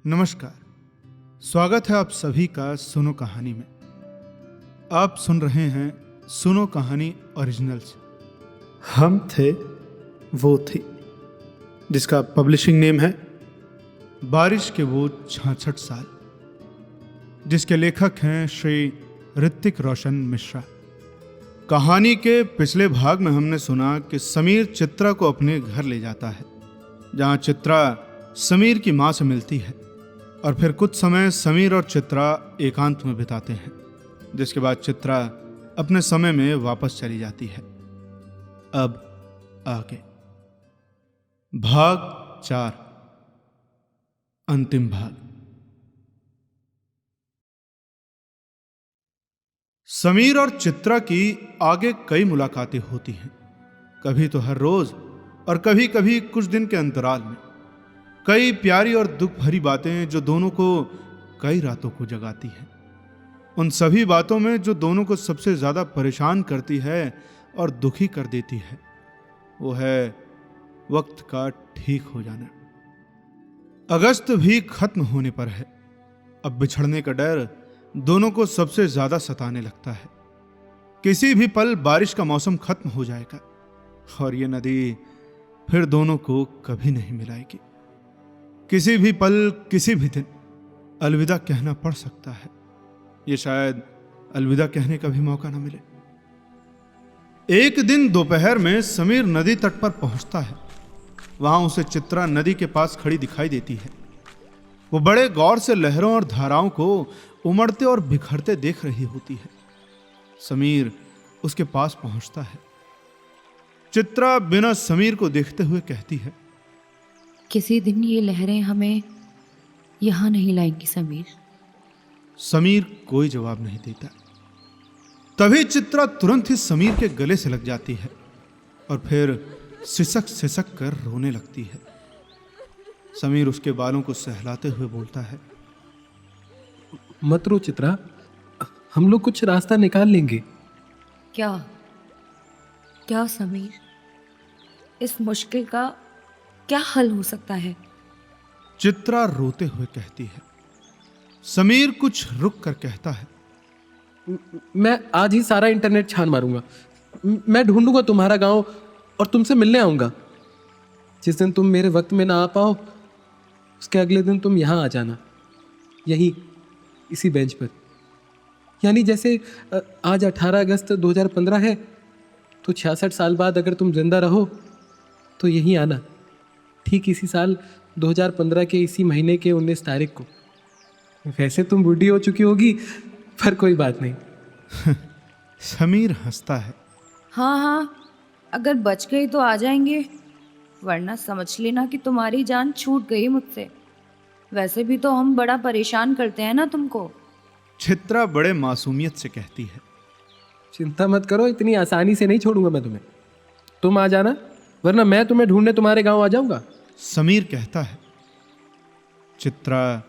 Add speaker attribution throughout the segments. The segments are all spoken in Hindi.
Speaker 1: नमस्कार। स्वागत है आप सभी का सुनो कहानी में। आप सुन रहे हैं सुनो कहानी ओरिजिनल्स। हम थे वो थी, जिसका पब्लिशिंग नेम है बारिश के वो 66 साल, जिसके लेखक हैं श्री ऋतिक रोशन मिश्रा। कहानी के पिछले भाग में हमने सुना कि समीर चित्रा को अपने घर ले जाता है, जहां चित्रा समीर की मां से मिलती है और फिर कुछ समय समीर और चित्रा एकांत में बिताते हैं, जिसके बाद चित्रा अपने समय में वापस चली जाती है। अब आगे भाग 4, अंतिम भाग। समीर और चित्रा की आगे कई मुलाकातें होती हैं, कभी तो हर रोज और कभी कभी कुछ दिन के अंतराल में। कई प्यारी और दुख भरी बातें जो दोनों को कई रातों को जगाती हैं। उन सभी बातों में जो दोनों को सबसे ज्यादा परेशान करती है और दुखी कर देती है, वो है वक्त का ठीक हो जाना। अगस्त भी खत्म होने पर है। अब बिछड़ने का डर दोनों को सबसे ज्यादा सताने लगता है। किसी भी पल बारिश का मौसम खत्म हो जाएगा और ये नदी फिर दोनों को कभी नहीं मिलाएगी। किसी भी पल, किसी भी दिन अलविदा कहना पड़ सकता है। ये शायद अलविदा कहने का भी मौका ना मिले। एक दिन दोपहर में समीर नदी तट पर पहुंचता है। वहां उसे चित्रा नदी के पास खड़ी दिखाई देती है। वो बड़े गौर से लहरों और धाराओं को उमड़ते और बिखरते देख रही होती है। समीर उसके पास पहुंचता है। चित्रा बिना समीर को देखते हुए कहती है,
Speaker 2: किसी दिन ये लहरें हमें यहां नहीं लाएंगी समीर।
Speaker 1: समीर कोई जवाब नहीं देता। तभी चित्रा तुरंत ही समीर के गले से लग जाती है और फिर सिसक सिसक कर रोने लगती है। समीर उसके बालों को सहलाते हुए बोलता है,
Speaker 3: मत रो चित्रा, हम लोग कुछ रास्ता निकाल लेंगे।
Speaker 2: क्या क्या समीर, इस मुश्किल का क्या हल हो सकता है?
Speaker 1: चित्रा रोते हुए कहती है। समीर कुछ रुक कर कहता है,
Speaker 3: मैं आज ही सारा इंटरनेट छान मारूंगा। मैं ढूंढूंगा तुम्हारा गांव और तुमसे मिलने आऊंगा। जिस दिन तुम मेरे वक्त में ना आ पाओ, उसके अगले दिन तुम यहाँ आ जाना, यहीं इसी बेंच पर। यानी जैसे आज 18 अगस्त 2015 है, तो 66 साल बाद अगर तुम जिंदा रहो तो यहीं आना, ठीक इसी साल 2015 के इसी महीने के 19 तारीख को। वैसे तुम बूढ़ी हो चुकी होगी, पर कोई बात नहीं।
Speaker 1: समीर हंसता है।
Speaker 2: हाँ, अगर बच गई तो आ जाएंगे, वरना समझ लेना कि तुम्हारी जान छूट गई मुझसे। वैसे भी तो हम बड़ा परेशान करते हैं ना तुमको।
Speaker 1: चित्रा बड़े मासूमियत से कहती है,
Speaker 3: चिंता मत करो, इतनी आसानी से नहीं छोड़ूंगा मैं तुम्हें। तुम आ जाना, वरना मैं तुम्हें ढूंढने तुम्हारे गांव आ जाऊंगा।
Speaker 1: समीर कहता है। चित्रा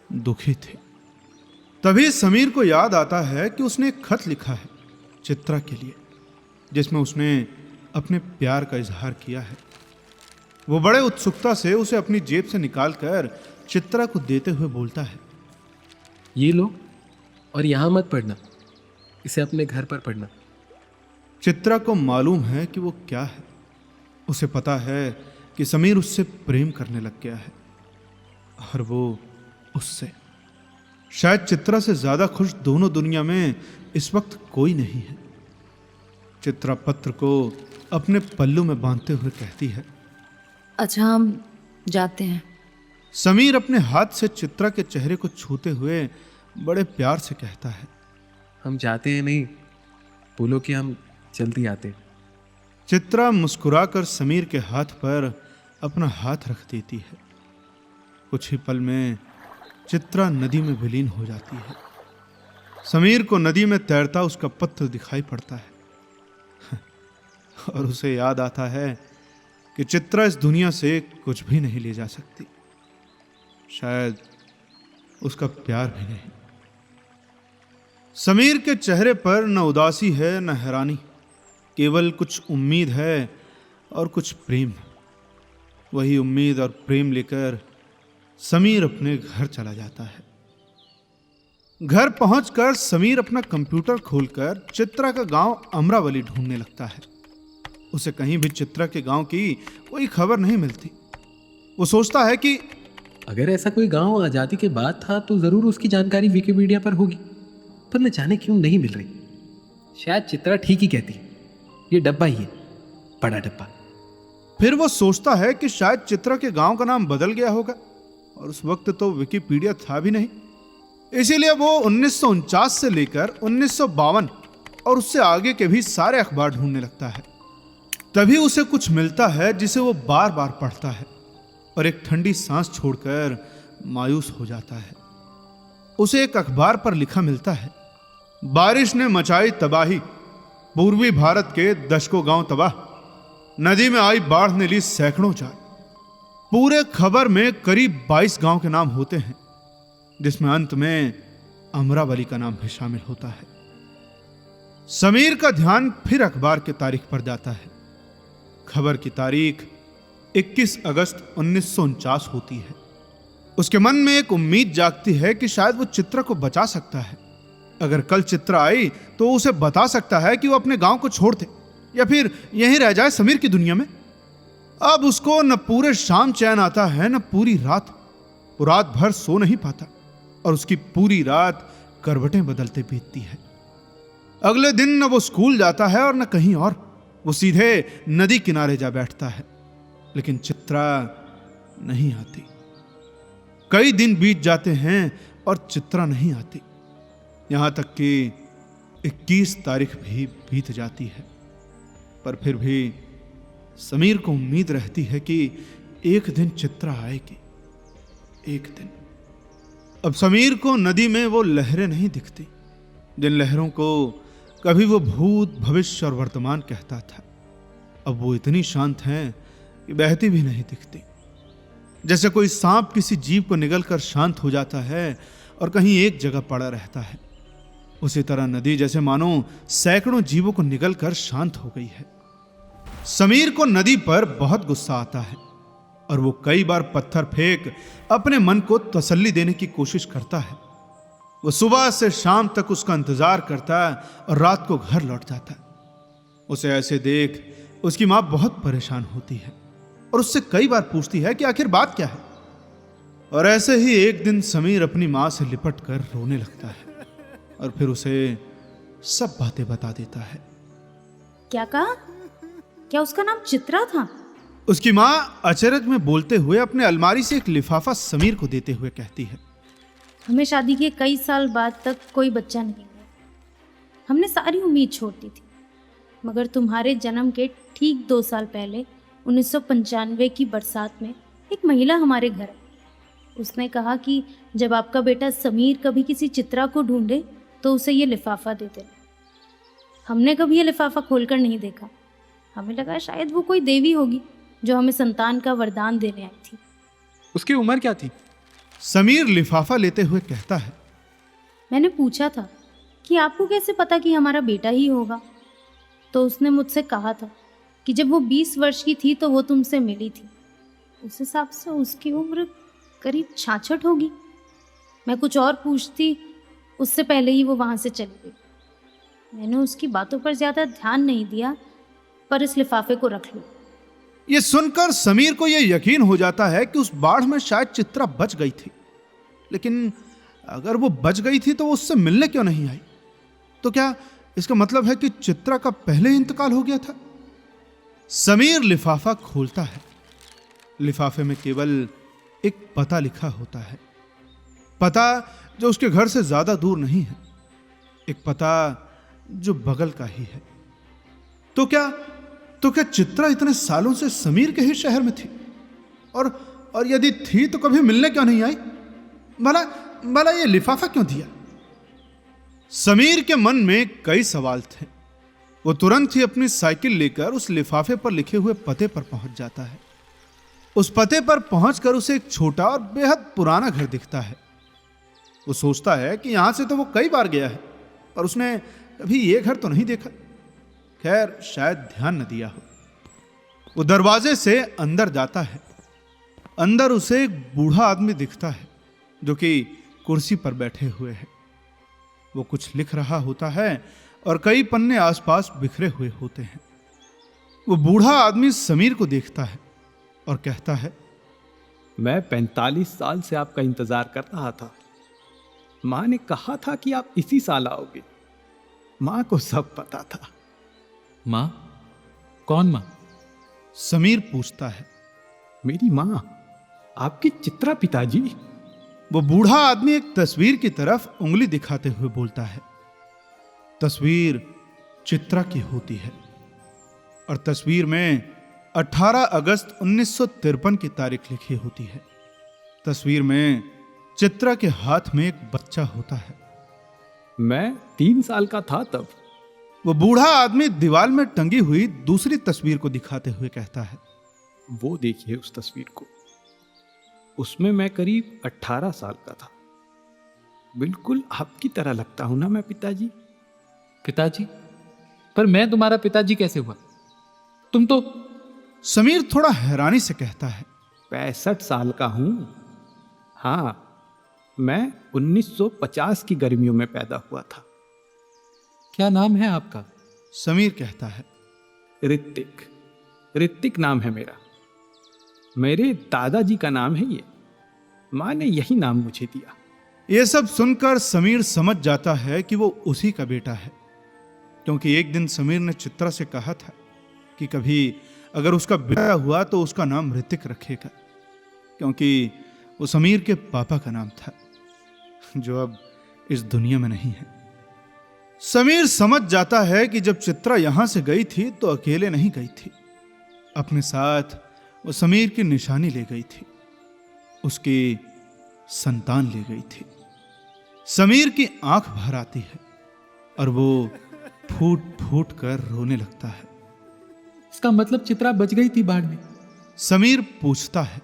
Speaker 1: दुखी थी। तभी समीर को याद आता है कि उसने एक खत लिखा है चित्रा के लिए, जिसमें उसने अपने प्यार का इजहार किया है। वो बड़े उत्सुकता से उसे अपनी जेब से निकालकर चित्रा को देते हुए बोलता है,
Speaker 3: ये लो, और यहाँ मत पढ़ना, इसे अपने घर पर पढ़ना।
Speaker 1: चित्रा को मालूम है कि वो क्या है। उसे पता है कि समीर उससे प्रेम करने लग गया है और वो उससे। शायद चित्रा से ज्यादा खुश दोनों दुनिया में इस वक्त कोई नहीं है। चित्रा पत्र को अपने पल्लू में बांधते हुए कहती है,
Speaker 2: अच्छा, हम जाते हैं।
Speaker 1: समीर अपने हाथ से चित्रा के चेहरे को छूते हुए बड़े प्यार से कहता है,
Speaker 3: हम जाते हैं नहीं, बोलो कि हम जल्दी आते हैं।
Speaker 1: चित्रा मुस्कुराकर समीर के हाथ पर अपना हाथ रख देती है। कुछ ही पल में चित्रा नदी में विलीन हो जाती है। समीर को नदी में तैरता उसका पत्र दिखाई पड़ता है और उसे याद आता है कि चित्रा इस दुनिया से कुछ भी नहीं ले जा सकती, शायद उसका प्यार भी नहीं। समीर के चेहरे पर न उदासी है न हैरानी, केवल कुछ उम्मीद है और कुछ प्रेम। वही उम्मीद और प्रेम लेकर समीर अपने घर चला जाता है। घर पहुंचकर समीर अपना कंप्यूटर खोलकर चित्रा का गांव अमरावली ढूंढने लगता है। उसे कहीं भी चित्रा के गांव की कोई खबर नहीं मिलती। वो सोचता है कि
Speaker 3: अगर ऐसा कोई गांव आज़ादी के बाद था तो ज़रूर उसकी जानकारी विकिपीडिया पर होगी, पर न जाने क्यों नहीं मिल रही। शायद चित्रा ठीक ही कहती, ये डब्बा ही है, बड़ा डब्बा।
Speaker 1: फिर वो सोचता है कि शायद चित्रा के गांव का नाम बदल गया होगा, और उस वक्त तो विकिपीडिया था भी नहीं। इसीलिए वो 1949 से लेकर 1952 और उससे आगे के भी सारे अखबार ढूंढने लगता है। तभी उसे कुछ मिलता है जिसे वो बार बार पढ़ता है और एक ठंडी सांस छोड़कर मायूस हो जाता है। उसे एक अखबार पर लिखा मिलता है, बारिश ने मचाई तबाही, पूर्वी भारत के दशकों गांव तबाह, नदी में आई बाढ़ ने ली सैकड़ों जान। पूरे खबर में करीब 22 गांव के नाम होते हैं, जिसमें अंत में अमरावली का नाम भी शामिल होता है। समीर का ध्यान फिर अखबार की तारीख पर जाता है। खबर की तारीख 21 अगस्त 1949 होती है। उसके मन में एक उम्मीद जागती है कि शायद वो चित्रा को बचा सकता है। अगर कल चित्रा आई तो उसे बता सकता है कि वो अपने गांव को छोड़ दे या फिर यहीं रह जाए समीर की दुनिया में। अब उसको न पूरे शाम चैन आता है न पूरी रात। वो रात भर सो नहीं पाता और उसकी पूरी रात करवटें बदलते बीतती है। अगले दिन न वो स्कूल जाता है और न कहीं और। वो सीधे नदी किनारे जा बैठता है, लेकिन चित्रा नहीं आती। कई दिन बीत जाते हैं और चित्रा नहीं आती। यहां तक कि 21 तारीख भी बीत जाती है, पर फिर भी समीर को उम्मीद रहती है कि एक दिन चित्रा आएगी, एक दिन। अब समीर को नदी में वो लहरें नहीं दिखती जिन लहरों को कभी वो भूत, भविष्य और वर्तमान कहता था। अब वो इतनी शांत हैं कि बहती भी नहीं दिखती। जैसे कोई सांप किसी जीव को निगलकर शांत हो जाता है और कहीं एक जगह पड़ा रहता है, उसी तरह नदी जैसे मानो सैकड़ों जीवों को निगलकर शांत हो गई है। समीर को नदी पर बहुत गुस्सा आता है और वो कई बार पत्थर फेंक अपने मन को तसल्ली देने की कोशिश करता है। वो सुबह से शाम तक उसका इंतजार करता है और रात को घर लौट जाता है। उसे ऐसे देख उसकी मां बहुत परेशान होती है और उससे कई बार पूछती है कि आखिर बात क्या है। और ऐसे ही एक दिन समीर अपनी मां से लिपट कर रोने लगता है और फिर उसे सब बातें बता देता है।
Speaker 2: क्या कहा? क्या उसका नाम चित्रा था?
Speaker 1: उसकी मां अचरज में बोलते हुए अपने अलमारी से एक लिफाफा समीर को देते हुए कहती है,
Speaker 4: हमें शादी के कई साल बाद तक कोई बच्चा नहीं हुआ। हमने सारी उम्मीद छोड़ दी थी, मगर तुम्हारे जन्म के ठीक 2 साल पहले 1995 की बरसात में एक महिला हमारे घर आई। उसने कहा कि जब आपका बेटा समीर कभी किसी चित्रा को ढूंढे तो उसे ये लिफाफा दे देना। हमने कभी ये लिफाफा खोलकर नहीं देखा। हमें लगा शायद वो कोई देवी होगी जो हमें संतान का वरदान देने आई थी।
Speaker 3: उसकी उम्र क्या थी?
Speaker 1: समीर लिफाफा लेते हुए कहता है,
Speaker 4: मैंने पूछा था कि आपको कैसे पता कि हमारा बेटा ही होगा, तो उसने मुझसे कहा था कि जब वो 20 वर्ष की थी तो वो तुमसे मिली थी। उस हिसाब से उसकी उम्र करीब 66 होगी। मैं कुछ और पूछती उससे पहले ही वो वहाँ से चली गई। मैंने उसकी बातों पर ज़्यादा ध्यान नहीं दिया, पर इस लिफाफे को रख लो।
Speaker 1: ये सुनकर समीर को यह यकीन हो जाता है कि उस बाढ़ में शायद चित्रा बच गई थी। लेकिन अगर वो बच गई थी तो वो उससे मिलने क्यों नहीं आई? तो क्या इसका मतलब है कि चित्रा का पहले ही इंतकाल हो गया था? समीर लिफाफा खोलता है। लिफाफे में केवल एक पता लिखा होता है, पता जो उसके घर से ज्यादा दूर नहीं है, एक पता जो बगल का ही है। तो क्या चित्रा इतने सालों से समीर के ही शहर में थी? और यदि थी तो कभी मिलने क्यों नहीं आई? भला ये लिफाफा क्यों दिया? समीर के मन में कई सवाल थे। वो तुरंत ही अपनी साइकिल लेकर उस लिफाफे पर लिखे हुए पते पर पहुंच जाता है। उस पते पर पहुंचकर उसे एक छोटा और बेहद पुराना घर दिखता है। वो सोचता है कि यहां से तो वो कई बार गया है और उसने कभी ये घर तो नहीं देखा। खैर, शायद ध्यान न दिया हो। वो दरवाजे से अंदर जाता है। अंदर उसे एक बूढ़ा आदमी दिखता है जो कि कुर्सी पर बैठे हुए है। वो कुछ लिख रहा होता है और कई पन्ने आसपास बिखरे हुए होते हैं। वो बूढ़ा आदमी समीर को देखता है और कहता है,
Speaker 5: मैं 45 साल से आपका इंतजार कर रहा था। माँ ने कहा था कि आप इसी साल आओगे। माँ को सब पता था।
Speaker 6: माँ? कौन माँ?
Speaker 1: समीर पूछता है।
Speaker 5: मेरी माँ, आपकी चित्रा पिताजी।
Speaker 1: वो बूढ़ा आदमी एक तस्वीर की तरफ उंगली दिखाते हुए बोलता है। तस्वीर चित्रा की होती है और तस्वीर में 18 अगस्त 1953 की तारीख लिखी होती है। तस्वीर में चित्रा के हाथ में एक बच्चा होता है।
Speaker 5: मैं 3 साल का था तब।
Speaker 1: वो बूढ़ा आदमी दीवार में टंगी हुई दूसरी तस्वीर को दिखाते हुए कहता है।
Speaker 5: वो देखिए उस तस्वीर को। उसमें मैं करीब 18 साल का था। बिल्कुल आपकी तरह लगता हूं ना मैं पिताजी?
Speaker 6: पिताजी? पर मैं तुम्हारा पिताजी कैसे हुआ? तुम तो...
Speaker 1: समीर थोड़ा हैरानी से कहता है।
Speaker 5: 65 साल का हूं। हाँ, मैं 1950 की गर्मियों में पैदा हुआ था।
Speaker 6: क्या नाम है आपका?
Speaker 1: समीर कहता है।
Speaker 5: ऋतिक। ऋतिक नाम है मेरा। मेरे दादाजी का नाम है ये। माँ ने यही नाम मुझे दिया।
Speaker 1: ये सब सुनकर समीर समझ जाता है कि वो उसी का बेटा है, क्योंकि एक दिन समीर ने चित्रा से कहा था कि कभी अगर उसका बेटा हुआ तो उसका नाम ऋतिक रखेगा, क्योंकि वो समीर के पापा का नाम था जो अब इस दुनिया में नहीं है। समीर समझ जाता है कि जब चित्रा यहां से गई थी तो अकेले नहीं गई थी। अपने साथ वो समीर की निशानी ले गई थी, उसकी संतान ले गई थी। समीर की आंख भर आती है और वो फूट फूट कर रोने लगता है।
Speaker 6: इसका मतलब चित्रा बच गई थी बाढ़ में?
Speaker 1: समीर पूछता है।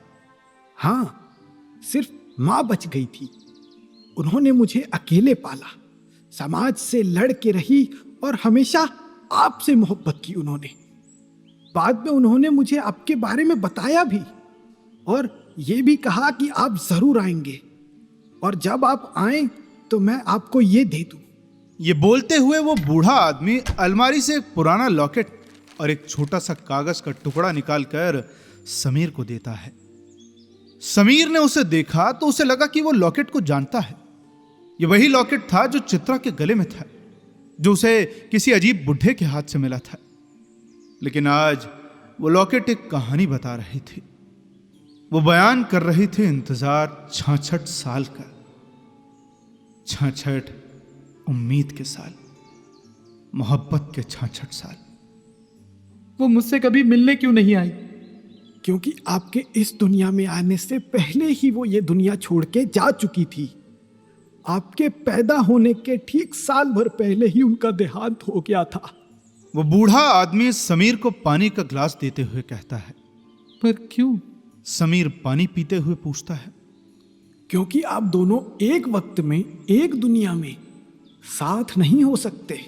Speaker 5: हाँ, सिर्फ माँ बच गई थी। उन्होंने मुझे अकेले पाला, समाज से लड़ के रही और हमेशा आपसे मोहब्बत की उन्होंने। बाद में उन्होंने मुझे आपके बारे में बताया भी और ये भी कहा कि आप जरूर आएंगे और जब आप आए तो मैं आपको ये दे दूं।
Speaker 1: ये बोलते हुए वो बूढ़ा आदमी अलमारी से एक पुराना लॉकेट और एक छोटा सा कागज का टुकड़ा निकालकर समीर को देता है। समीर ने उसे देखा तो उसे लगा कि वो लॉकेट को जानता है। ये वही लॉकेट था जो चित्रा के गले में था, जो उसे किसी अजीब बुढ़े के हाथ से मिला था। लेकिन आज वो लॉकेट एक कहानी बता रही थी। वो बयान कर रही थी इंतजार 66 साल का, 66 उम्मीद के साल, मोहब्बत के 66 साल।
Speaker 6: वो मुझसे कभी मिलने क्यों नहीं आई?
Speaker 5: क्योंकि आपके इस दुनिया में आने से पहले ही वो ये दुनिया छोड़ के जा चुकी थी। आपके पैदा होने के ठीक साल भर पहले ही उनका देहांत हो गया था।
Speaker 1: वो बूढ़ा आदमी समीर को पानी का ग्लास देते हुए कहता है।
Speaker 6: पर क्यों?
Speaker 1: समीर पानी पीते हुए पूछता है।
Speaker 5: क्योंकि आप दोनों एक वक्त में एक दुनिया में साथ नहीं हो सकते।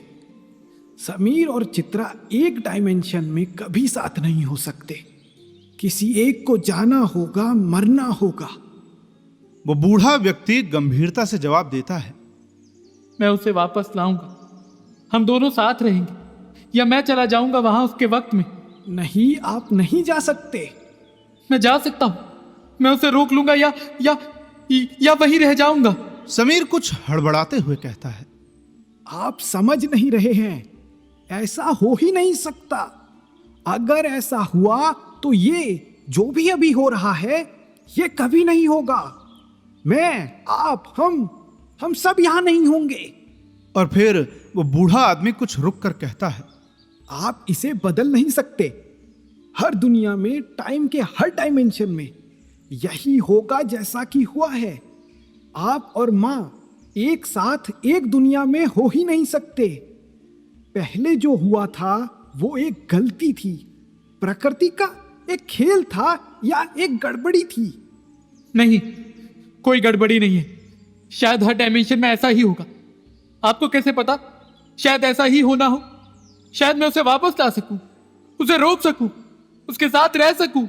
Speaker 5: समीर और चित्रा एक डायमेंशन में कभी साथ नहीं हो सकते। किसी एक को जाना होगा, मरना होगा।
Speaker 1: वो बूढ़ा व्यक्ति गंभीरता से जवाब देता है।
Speaker 6: मैं उसे वापस लाऊंगा, हम दोनों साथ रहेंगे, या मैं चला जाऊंगा वहां उसके वक्त में।
Speaker 5: नहीं, आप नहीं जा सकते।
Speaker 6: मैं जा सकता हूं, मैं उसे रोक लूंगा या वहीं रह जाऊंगा।
Speaker 1: समीर कुछ हड़बड़ाते हुए कहता है।
Speaker 5: आप समझ नहीं रहे हैं, ऐसा हो ही नहीं सकता। अगर ऐसा हुआ तो ये जो भी अभी हो रहा है ये कभी नहीं होगा। मैं, आप, हम सब यहां नहीं होंगे।
Speaker 1: और फिर वो बूढ़ा आदमी कुछ रुक कर कहता है।
Speaker 5: आप इसे बदल नहीं सकते। हर दुनिया में, टाइम के हर डायमेंशन में यही होगा जैसा कि हुआ है। आप और मां एक साथ एक दुनिया में हो ही नहीं सकते। पहले जो हुआ था वो एक गलती थी, प्रकृति का एक खेल था या एक गड़बड़ी थी।
Speaker 6: नहीं, कोई गड़बड़ी नहीं है। शायद हर डायमेंशन में ऐसा ही होगा। आपको कैसे पता? शायद ऐसा ही होना हो। शायद मैं उसे वापस ला सकूं, उसे रोक सकूं, उसके साथ रह सकूं।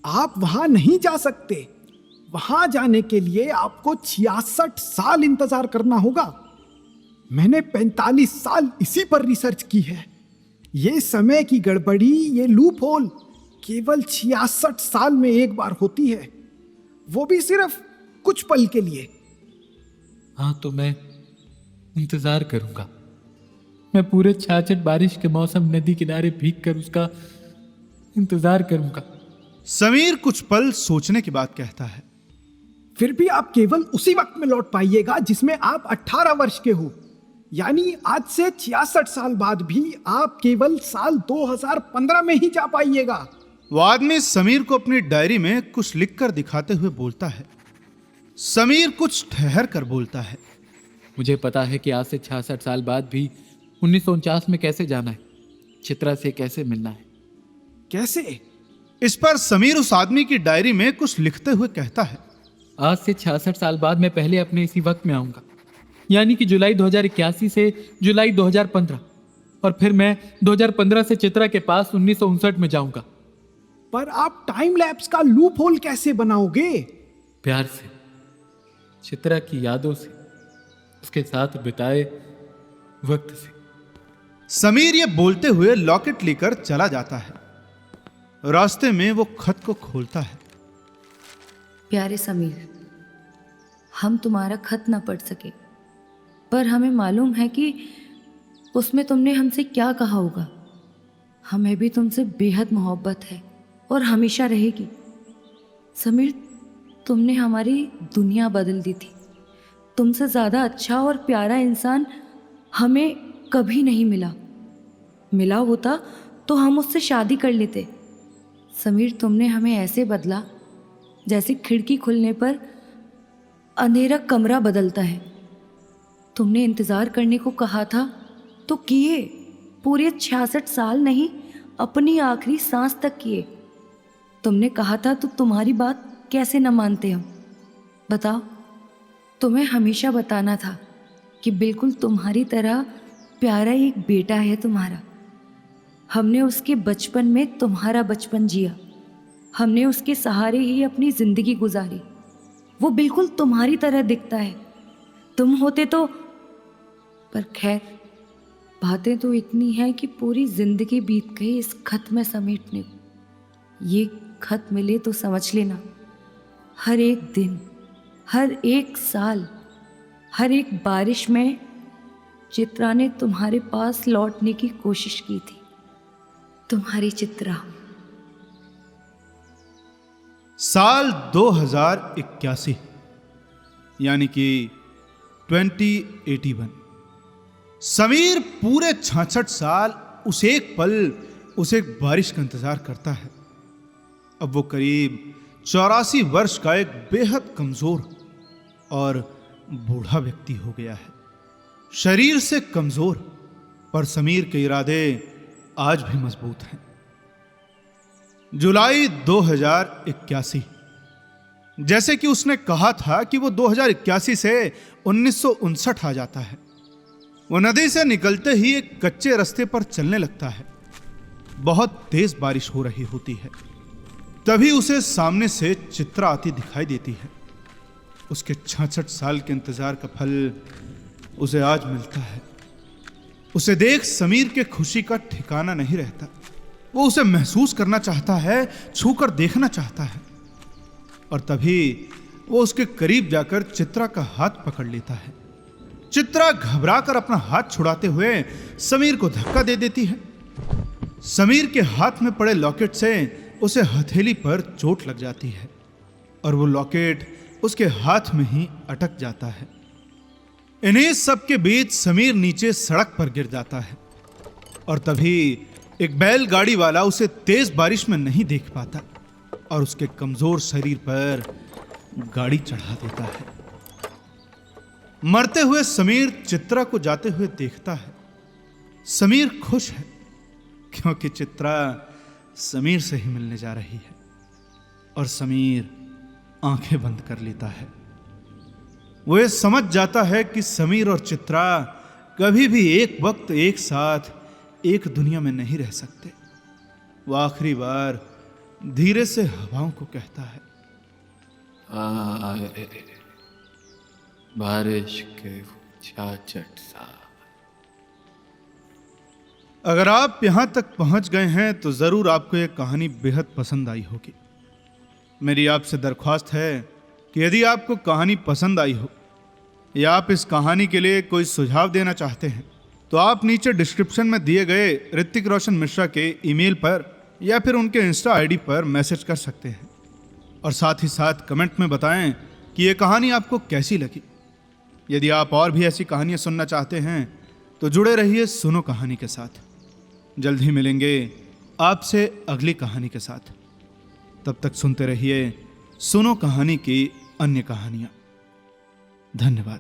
Speaker 5: आप वहां नहीं जा सकते। वहां जाने के लिए आपको 66 साल इंतजार करना होगा। मैंने 45 साल इसी पर रिसर्च की है। ये समय की गड़बड़ी, ये लूप होल केवल 66 साल में एक बार होती है, वो भी सिर्फ कुछ पल के लिए।
Speaker 6: हाँ, तो मैं इंतजार करूंगा। मैं पूरे 66 बारिश के मौसम नदी किनारे भीग कर उसका इंतजार करूंगा।
Speaker 1: समीर कुछ पल सोचने के बाद कहता है,
Speaker 5: फिर भी आप केवल उसी वक्त में लौट पाइएगा जिसमें आप 18 वर्ष के हो। यानी आज से 66 साल बाद भी आप केवल साल 2015 में ही जा पाइएगा।
Speaker 1: वो आदमी समीर को अपनी डायरी में कुछ लिखकर दिखाते हुए बोलता है। समीर कुछ ठहर कर बोलता है,
Speaker 6: मुझे पता है कि आज से 66 साल बाद भी 1949 में कैसे जाना है, चित्रा से कैसे मिलना है।
Speaker 5: कैसे?
Speaker 1: इस पर समीर उस आदमी की डायरी में कुछ लिखते हुए कहता है,
Speaker 6: आज से 66 साल बाद मैं पहले अपने इसी वक्त में आऊंगा, यानी कि जुलाई 2081 से जुलाई 2015, और फिर मैं 2015 से चित्रा के पास 1959 में जाऊंगा।
Speaker 5: पर आप टाइम लैप्स का लूप होल कैसे बनाओगे?
Speaker 6: प्यार से, चित्रा की यादों से, उसके साथ बिताए वक्त से।
Speaker 1: समीर ये बोलते हुए लॉकेट लेकर चला जाता है। रास्ते में वो खत को खोलता है।
Speaker 2: प्यारे समीर, हम तुम्हारा खत ना पढ़ सके, पर हमें मालूम है कि उसमें तुमने हमसे क्या कहा होगा। हमें भी तुमसे बेहद मोहब्बत है और हमेशा रहेगी। समीर, तुमने हमारी दुनिया बदल दी थी। तुमसे ज़्यादा अच्छा और प्यारा इंसान हमें कभी नहीं मिला होता तो हम उससे शादी कर लेते। समीर, तुमने हमें ऐसे बदला जैसे खिड़की खुलने पर अंधेरा कमरा बदलता है। तुमने इंतज़ार करने को कहा था तो किए, पूरे 66 साल नहीं, अपनी आखिरी सांस तक किए। तुमने कहा था तो तुम्हारी बात कैसे न मानते हम। बताओ, तुम्हें हमेशा बताना था कि बिल्कुल तुम्हारी तरह प्यारा एक बेटा है तुम्हारा। हमने उसके बचपन में तुम्हारा बचपन जिया, हमने उसके सहारे ही अपनी ज़िंदगी गुजारी। वो बिल्कुल तुम्हारी तरह दिखता है। तुम होते तो, पर खैर, बातें तो इतनी हैं कि पूरी ज़िंदगी बीत गई इस खत में समेटने को। ये खत मिले तो समझ लेना, हर एक दिन, हर एक साल, हर एक बारिश में चित्रा ने तुम्हारे पास लौटने की कोशिश की थी। तुम्हारी चित्रा।
Speaker 1: साल 2081 यानी कि 2081। समीर पूरे 66 साल उस एक पल, उस एक बारिश का इंतजार करता है। अब वो करीब 84 वर्ष का एक बेहद कमजोर और बूढ़ा व्यक्ति हो गया है। शरीर से कमजोर, पर समीर के इरादे आज भी मजबूत हैं। जुलाई 2081, जैसे कि उसने कहा था कि वो 2081 से 1959 आ जाता है। वो नदी से निकलते ही एक कच्चे रास्ते पर चलने लगता है। बहुत तेज बारिश हो रही होती है। तभी उसे सामने से चित्रा आती दिखाई देती है। उसके 66 साल के इंतजार का फल उसे आज मिलता है। उसे देख समीर के खुशी का ठिकाना नहीं रहता। वो उसे महसूस करना चाहता है, छूकर देखना चाहता है। और तभी वो उसके करीब जाकर चित्रा का हाथ पकड़ लेता है। चित्रा घबराकर अपना हाथ छुड़ाते हुए समीर को धक्का दे देती है। समीर के हाथ में पड़े लॉकेट से उसे हथेली पर चोट लग जाती है और वो लॉकेट उसके हाथ में ही अटक जाता है। इन्हीं सब के बीच समीर नीचे सड़क पर गिर जाता है और तभी एक बैलगाड़ी वाला उसे तेज बारिश में नहीं देख पाता और उसके कमजोर शरीर पर गाड़ी चढ़ा देता है। मरते हुए समीर चित्रा को जाते हुए देखता है। समीर खुश है क्योंकि चित्रा समीर से ही मिलने जा रही है और समीर आंखें बंद कर लेता है। वो ये समझ जाता है कि समीर और चित्रा कभी भी एक वक्त एक साथ एक दुनिया में नहीं रह सकते। वो आखिरी बार धीरे से हवाओं को कहता है।
Speaker 7: आए बारिश के छाछट सा।
Speaker 1: अगर आप यहां तक पहुंच गए हैं तो जरूर आपको यह कहानी बेहद पसंद आई होगी। मेरी आपसे दरख्वास्त है कि यदि आपको कहानी पसंद आई हो या आप इस कहानी के लिए कोई सुझाव देना चाहते हैं तो आप नीचे डिस्क्रिप्शन में दिए गए ऋतिक रोशन मिश्रा के ईमेल पर या फिर उनके इंस्टा आईडी पर मैसेज कर सकते हैं और साथ ही साथ कमेंट में बताएं कि यह कहानी आपको कैसी लगी। यदि आप और भी ऐसी कहानियां सुनना चाहते हैं तो जुड़े रहिए सुनो कहानी के साथ। जल्द ही मिलेंगे आपसे अगली कहानी के साथ। तब तक सुनते रहिए सुनो कहानी की अन्य कहानियां। धन्यवाद।